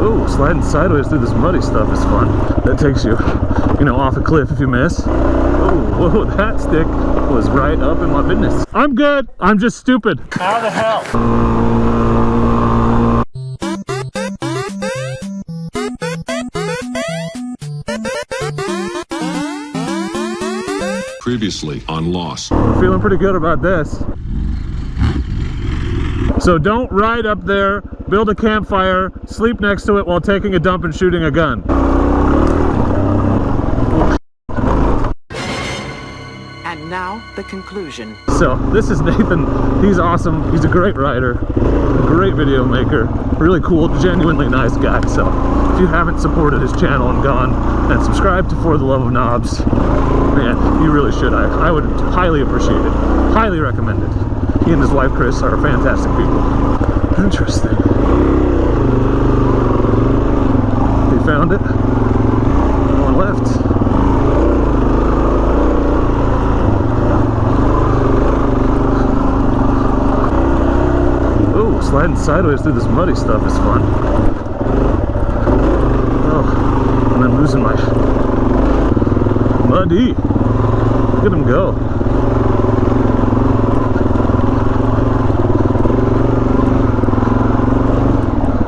Oh, sliding sideways through this muddy stuff is fun. That takes you, you know, off a cliff if you miss. Oh, whoa, that stick was right up in my business. I'm good. I'm just stupid. How the hell? Previously on Lost. I'm feeling pretty good about this. So don't ride up there, build a campfire, sleep next to it while taking a dump and shooting a gun. And now the conclusion. So this is Nathan. He's awesome. He's a great rider, a great video maker, really cool, genuinely nice guy. So if you haven't supported his channel and gone and subscribed to For the Love of Knobs, man, you really should. I would highly appreciate it. Highly recommend it. He and his wife Chris are fantastic people. Interesting. He found it. Going left. Oh, sliding sideways through this muddy stuff is fun. Oh, and I'm losing my muddy. Look at him go.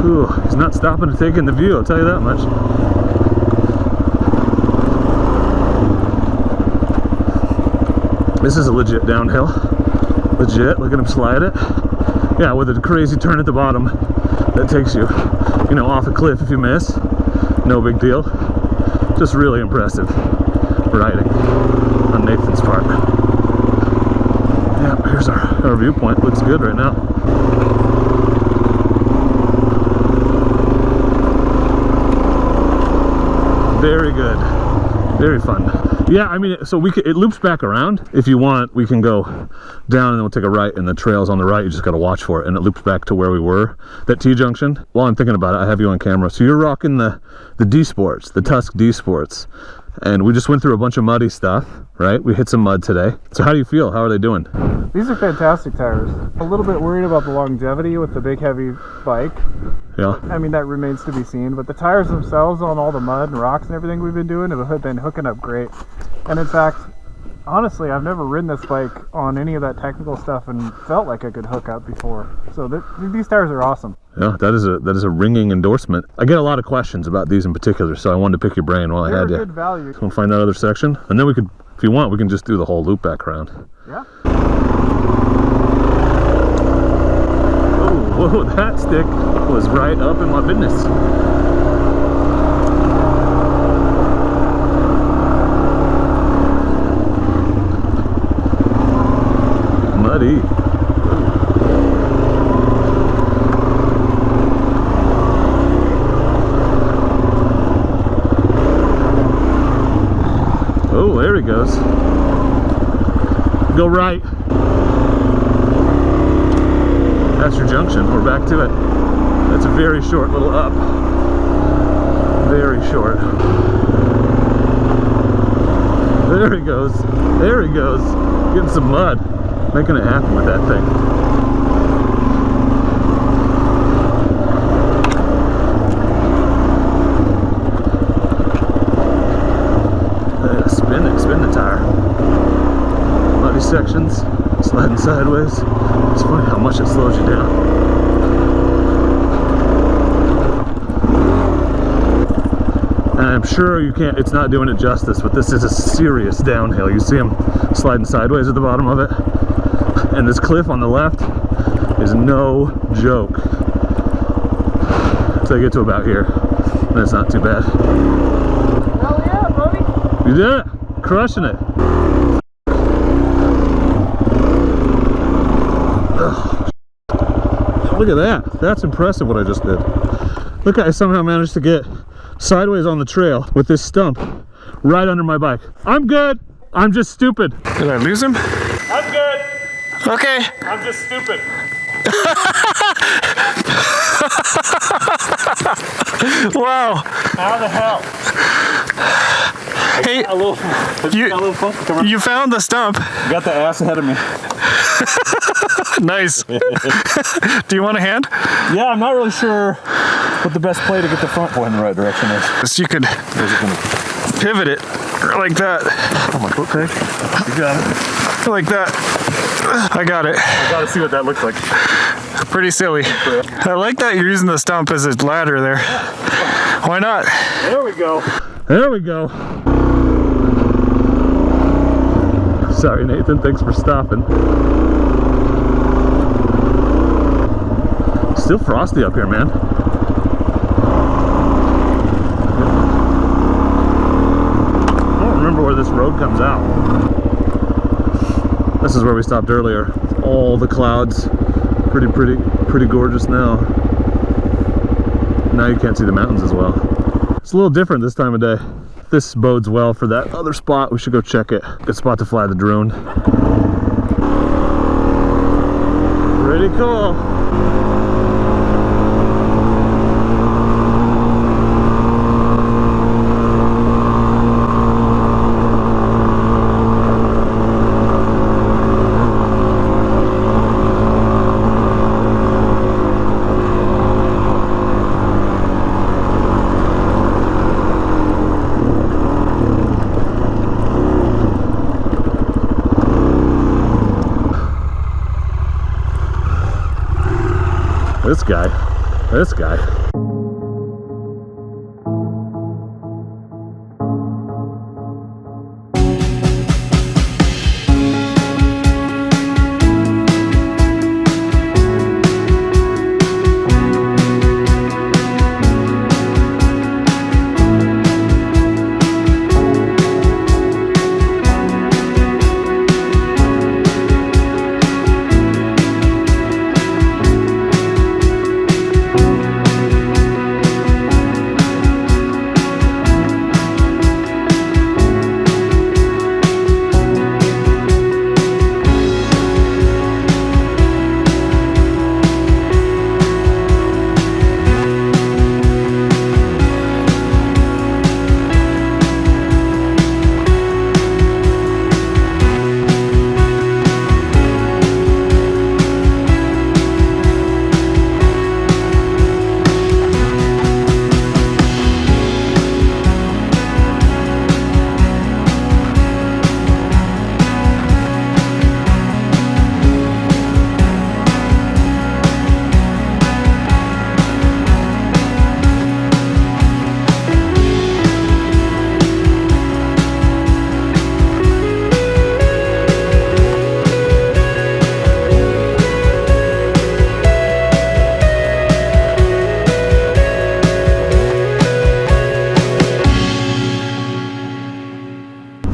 Ooh, he's not stopping to take in the view, I'll tell you that much. This is a legit downhill. Legit, look at him slide it. Yeah, with a crazy turn at the bottom that takes you, you know, off a cliff if you miss. No big deal. Just really impressive riding on Nathan's part. Yeah, here's our viewpoint. Looks good right now. Very good. Very fun. Yeah, I mean, so it loops back around. If you want, we can go down and then we'll take a right, and the trail's on the right. You just got to watch for it, and it loops back to where we were, that T-junction. While I'm thinking about it, I have you on camera. So you're rocking the D Sports, the Tusk D Sports. And we just went through a bunch of muddy stuff, right? We hit some mud today. So how do you feel? How are they doing? These are fantastic tires. A little bit worried about the longevity with the big heavy bike. Yeah. I mean, that remains to be seen, but the tires themselves on all the mud and rocks and everything we've been doing have been hooking up great. And in fact, honestly, I've never ridden this bike on any of that technical stuff and felt like I could hook up before. So these tires are awesome. Yeah, that is a ringing endorsement. I get a lot of questions about these in particular, so I wanted to pick your brain while I had you. Good value. So we'll find that other section, and then we could, if you want, we can just do the whole loop back around. Yeah. Oh, whoa, that stick was right up in my business. Muddy. Oh, there he goes. Go right. That's your junction. We're back to it. That's a very short little up. Very short. There he goes. There he goes. Getting some mud. Making it happen with that thing. Spin the tire. Muddy sections, sliding sideways. It's funny how much it slows you down. And I'm sure you can't, it's not doing it justice, but this is a serious downhill. You see him sliding sideways at the bottom of it. And this cliff on the left is no joke. So I get to about here, and it's not too bad. Hell yeah, buddy! You did it! Crushing it! Ugh. Look at that! That's impressive what I just did. Look, I somehow managed to get sideways on the trail with this stump right under my bike. I'm good! I'm just stupid. Did I lose him? I'm good! Okay. I'm just stupid. Wow. How the hell? Hey, you found the stump. Got the ass ahead of me. Nice. Do you want a hand? Yeah, I'm not really sure what the best play to get the front point in the right direction is. So you could pivot it like that. Oh, my foot crack. You got it. Like that. I got it. I gotta see what that looks like. Pretty silly. I like that you're using the stump as a ladder there. Why not? There we go. There we go. Sorry, Nathan. Thanks for stopping. Still frosty up here, man. I don't remember where this road comes out. This is where we stopped earlier. All the clouds. Pretty gorgeous now. Now you can't see the mountains as well. It's a little different this time of day. This bodes well for that other spot. We should go check it. Good spot to fly the drone. Pretty cool. This guy.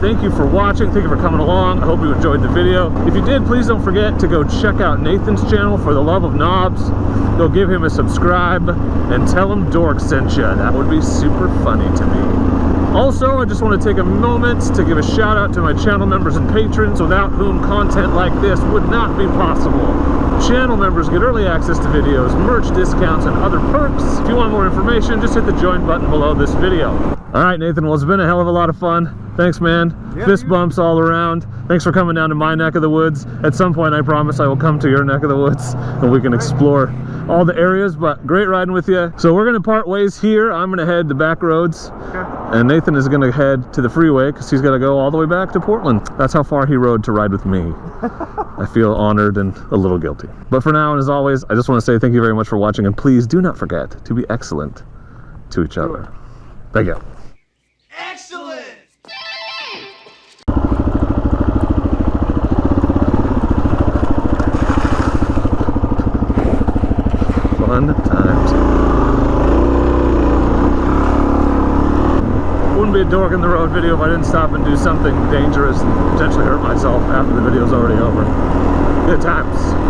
Thank you for watching. Thank you for coming along. I hope you enjoyed the video. If you did, please don't forget to go check out Nathan's channel. For the love of knobs, go give him a subscribe and tell him Dork sent you. That would be super funny to me. Also, I just want to take a moment to give a shout out to my channel members and patrons, without whom content like this would not be possible. Channel members get early access to videos, merch discounts, and other perks. If you want more information, just hit the join button below this video. All right, Nathan, well, it's been a hell of a lot of fun. Thanks, man. Yeah, fist bumps all around. Thanks for coming down to my neck of the woods. At some point, I promise I will come to your neck of the woods and we can explore all the areas, but great riding with you. So we're gonna part ways here. I'm gonna head the back roads, and Nathan is gonna head to the freeway because he's gotta go all the way back to Portland. That's how far he rode to ride with me. I feel honored and a little guilty. But for now, and as always, I just want to say thank you very much for watching, and please do not forget to be excellent to each other. Thank you. Excellent! Fun times. Wouldn't be a Dork in the Road video if I didn't stop and do something dangerous and potentially hurt myself after the video's already over. Good times.